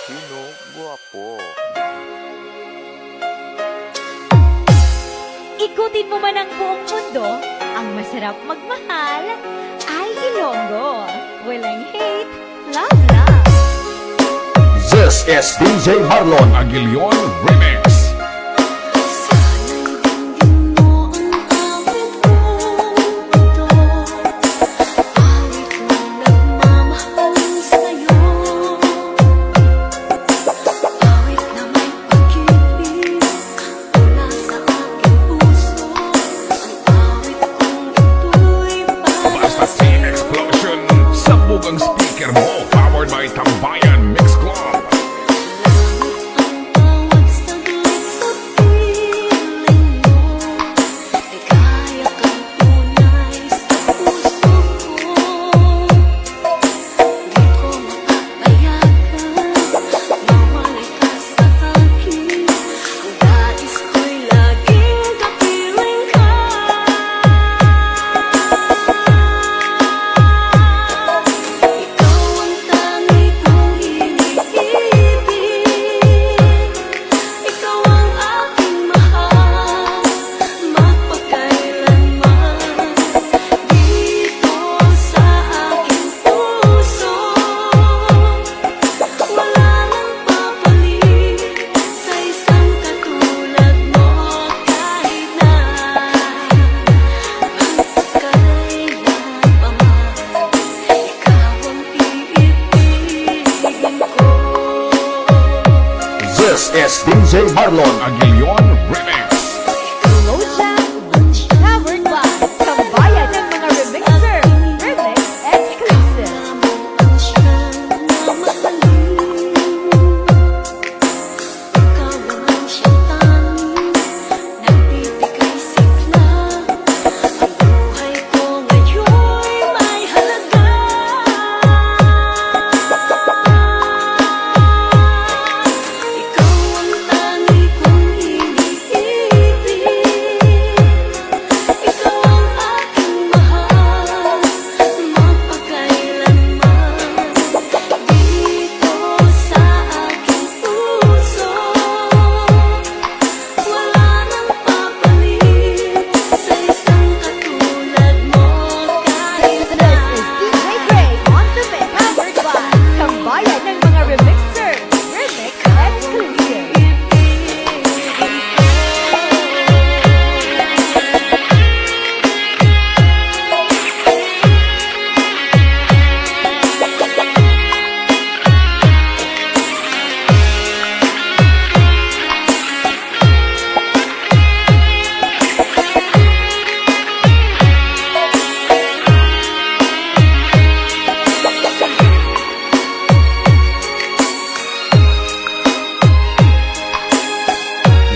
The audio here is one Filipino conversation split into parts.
Filipino, guwapo. Ikutin mo man ang buong mundo, ang masarap magmahal ay Ilonggo. Walang hate, love lang. This is DJ Marlon Aguilion Remix. Ang speaker mo, powered by Tambayan Mix Club. This is DJ Marlon Aguilion Remix. Loja, powered by Tambayan ng mga remixer. Remix exclusive.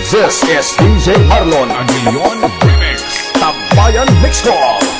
This is DJ Marlon Aguilion Remix. Tambayan Mix Club.